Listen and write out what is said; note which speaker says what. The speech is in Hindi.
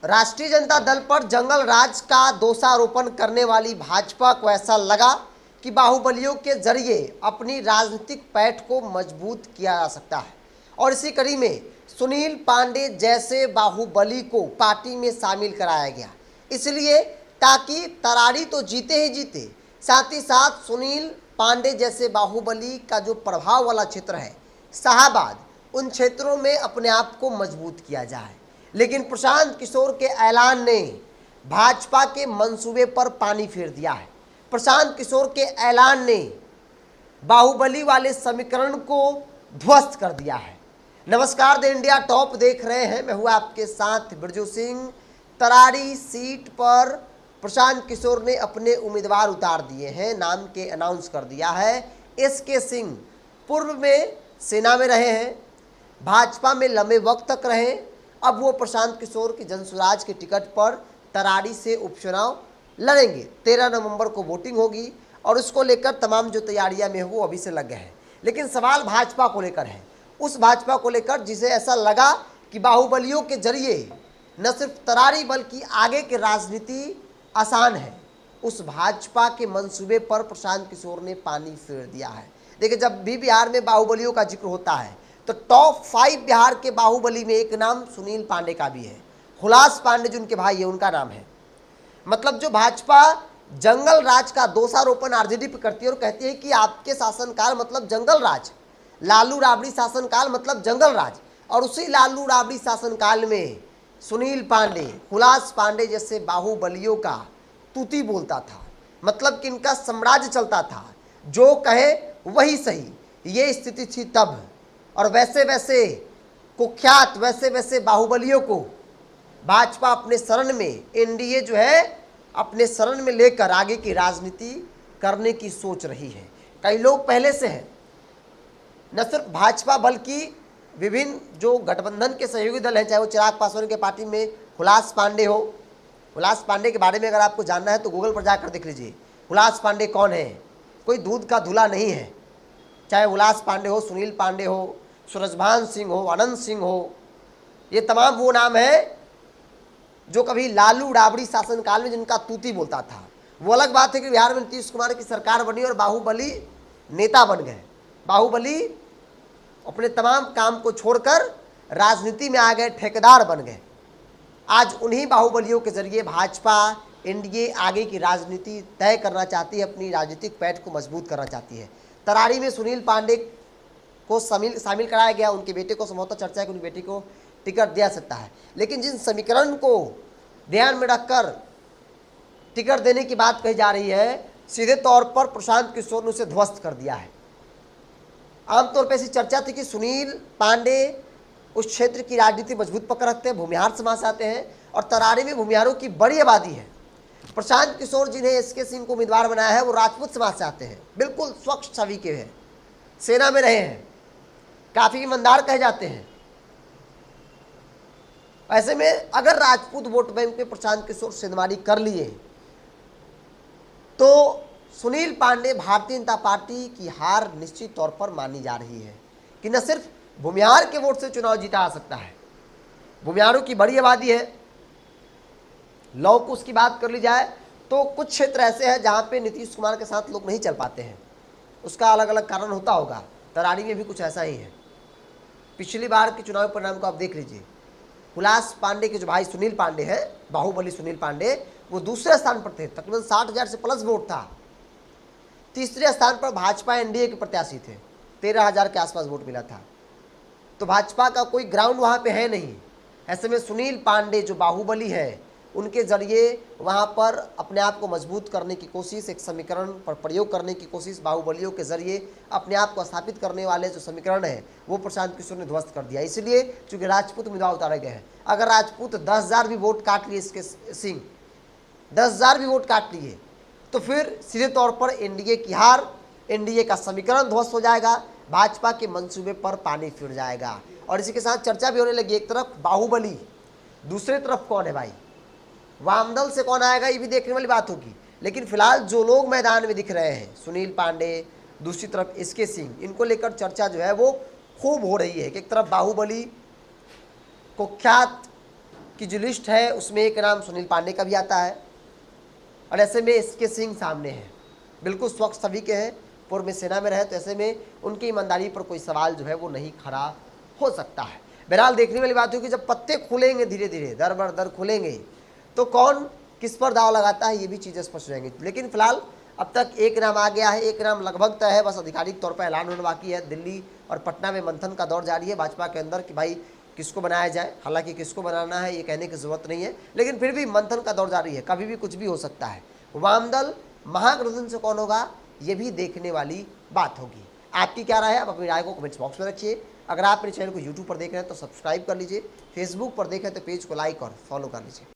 Speaker 1: राष्ट्रीय जनता दल पर जंगल राज का दोषारोपण करने वाली भाजपा को ऐसा लगा कि बाहुबलियों के जरिए अपनी राजनीतिक पैठ को मजबूत किया जा सकता है और इसी कड़ी में सुनील पांडे जैसे बाहुबली को पार्टी में शामिल कराया गया, इसलिए ताकि तरारी तो जीते ही जीते, साथ ही साथ सुनील पांडे जैसे बाहुबली का जो प्रभाव वाला क्षेत्र है शाहाबाद, उन क्षेत्रों में अपने आप को मजबूत किया जाए। लेकिन प्रशांत किशोर के ऐलान ने भाजपा के मंसूबे पर पानी फेर दिया है। प्रशांत किशोर के ऐलान ने बाहुबली वाले समीकरण को ध्वस्त कर दिया है। नमस्कार, द इंडिया टॉप देख रहे हैं, मैं हूं आपके साथ बिरजू सिंह। तरारी सीट पर प्रशांत किशोर ने अपने उम्मीदवार उतार दिए हैं, नाम के अनाउंस कर दिया है। एसके सिंह पूर्व में सेना में रहे हैं, भाजपा में लंबे वक्त तक रहे, अब वो प्रशांत किशोर की जनसुराज के टिकट पर तरारी से उपचुनाव लड़ेंगे। 13 नवंबर को वोटिंग होगी और उसको लेकर तमाम जो तैयारियां में है वो अभी से लग गए हैं। लेकिन सवाल भाजपा को लेकर है, उस भाजपा को लेकर जिसे ऐसा लगा कि बाहुबलियों के जरिए न सिर्फ तरारी बल्कि आगे की राजनीति आसान है, उस भाजपा के मंसूबे पर प्रशांत किशोर ने पानी फेर दिया है। देखिए, जब भी बिहार में बाहुबलियों का जिक्र होता है तो टॉप 5 बिहार के बाहुबली में एक नाम सुनील पांडे का भी है। हुलास पांडे जो उनके भाई है उनका नाम है। मतलब जो भाजपा जंगल राज का दोषारोपण आरजेडी पर करती है और कहती है कि आपके शासनकाल मतलब जंगल राज, लालू राबड़ी शासनकाल मतलब जंगल राज, और उसी लालू राबड़ी शासनकाल में सुनील पांडे, हुलास पांडे जैसे बाहुबलियों का तूती बोलता था, मतलब कि इनका साम्राज्य चलता था, जो कहे वही सही, ये स्थिति थी तब। और वैसे वैसे कुख्यात वैसे वैसे बाहुबलियों को भाजपा अपने शरण में, एनडीए जो है अपने शरण में लेकर आगे की राजनीति करने की सोच रही है। कई लोग पहले से हैं, न सिर्फ भाजपा बल्कि विभिन्न जो गठबंधन के सहयोगी दल हैं, चाहे वो चिराग पासवान के पार्टी में हुलास पांडे हो। हुलास पांडे के बारे में अगर आपको जानना है तो गूगल पर जाकर देख लीजिए, हुलास पांडे कौन है। कोई दूध का धुला नहीं है। चाहे हुलास पांडे हो, सुनील पांडे हो, सूरजभान सिंह हो, अनंत सिंह हो, ये तमाम वो नाम है जो कभी लालू राबड़ी शासनकाल में जिनका तूती बोलता था। वो अलग बात है कि बिहार में नीतीश कुमार की सरकार बनी और बाहुबली नेता बन गए। बाहुबली अपने तमाम काम को छोड़कर राजनीति में आ गए, ठेकेदार बन गए। आज उन्हीं बाहुबलियों के जरिए भाजपा एनडीए आगे की राजनीति तय करना चाहती है, अपनी राजनीतिक पैठ को मजबूत करना चाहती है। तरारी में सुनील पांडे को शामिल कराया गया, उनके बेटे को संभवतः चर्चा है कि उनकी बेटी को टिकट दिया सकता है। लेकिन जिन समीकरण को ध्यान में रखकर टिकट देने की बात कही जा रही है, सीधे तौर पर प्रशांत किशोर ने उसे ध्वस्त कर दिया है। आमतौर पर ऐसी चर्चा थी कि सुनील पांडे उस क्षेत्र की राजनीति मजबूत पकड़ रखते हैं, भूमिहार समाज से आते हैं और तरारी में भूमिहारों की बड़ी आबादी है। प्रशांत किशोर जिन्हें एसके सिंह को उम्मीदवार बनाया है वो राजपूत समाज से आते हैं, बिल्कुल स्वच्छ छवि के हैं, सेना में रहे हैं, काफी ईमानदार कहे जाते हैं। ऐसे में अगर राजपूत वोट बैंक में प्रशांत किशोर सेंधमारी कर लिए तो सुनील पांडे भारतीय जनता पार्टी की हार निश्चित तौर पर मानी जा रही है कि न सिर्फ भूमिहार के वोट से चुनाव जीता जा सकता है, भूमिहारों की बड़ी आबादी है। लौ कुश की बात कर ली जाए तो कुछ क्षेत्र ऐसे हैं जहां पे नीतीश कुमार के साथ लोग नहीं चल पाते हैं, उसका अलग अलग कारण होता होगा। तरारी में भी कुछ ऐसा ही है। पिछली बार के चुनाव परिणाम को आप देख लीजिए, हुलास पांडे के जो भाई सुनील पांडे हैं, बाहुबली सुनील पांडे, वो दूसरे स्थान पर थे, तकरीबन 60,000 से प्लस वोट था। तीसरे स्थान पर भाजपा एनडीए के प्रत्याशी थे, 13,000 के आसपास वोट मिला था। तो भाजपा का कोई ग्राउंड वहां पे है नहीं। ऐसे में सुनील पांडे जो बाहुबली है, उनके जरिए वहां पर अपने आप को मजबूत करने की कोशिश, एक समीकरण पर प्रयोग करने की कोशिश, बाहुबलियों के जरिए अपने आप को स्थापित करने वाले जो समीकरण है वो प्रशांत किशोर ने ध्वस्त कर दिया। इसलिए चूंकि राजपूत उम्मीदवार उतारे गए हैं, अगर राजपूत 10,000 भी वोट काट लिए, इसके सिंह 10,000 भी वोट काट लिए, तो फिर सीधे तौर पर एनडीए की हार, एनडीए का समीकरण ध्वस्त हो जाएगा, भाजपा के मंसूबे पर पानी फिर जाएगा। और इसी के साथ चर्चा भी होने लगी, एक तरफ बाहुबली, दूसरी तरफ कौन है भाई, वामदल से कौन आएगा, ये भी देखने वाली बात होगी। लेकिन फिलहाल जो लोग मैदान में दिख रहे हैं, सुनील पांडे, दूसरी तरफ एसके सिंह, इनको लेकर चर्चा जो है वो खूब हो रही है कि एक तरफ बाहुबली, कुख्यात की जो लिस्ट है उसमें एक नाम सुनील पांडे का भी आता है, और ऐसे में एसके सिंह सामने हैं, बिल्कुल स्वच्छ छवि के हैं, पूर्व में सेना में रहे, तो ऐसे में उनकी ईमानदारी पर कोई सवाल जो है वो नहीं खड़ा हो सकता है। बहरहाल देखने वाली बात होगी, जब पत्ते खुलेंगे धीरे धीरे दर बर दर खुलेंगे तो कौन किस पर दाव लगाता है ये भी चीज़ें स्पष्ट हो जाएंगी। लेकिन फिलहाल अब तक एक नाम आ गया है, एक नाम लगभग तय है, बस आधिकारिक तौर पर ऐलान होने बाकी है। दिल्ली और पटना में मंथन का दौर जारी है भाजपा के अंदर कि भाई किसको बनाया जाए। हालांकि किसको बनाना है ये कहने की जरूरत नहीं है, लेकिन फिर भी मंथन का दौर जारी है, कभी भी कुछ भी हो सकता है। वामदल महागठबंधन से कौन होगा ये भी देखने वाली बात होगी। आपकी क्या राय है, आप अपनी राय को कमेंट्स बॉक्स में रखिए। अगर आप मेरे चैनल को यूट्यूब पर देख रहे हैं तो सब्सक्राइब कर लीजिए, फेसबुक पर देखें तो पेज को लाइक और फॉलो कर लीजिए।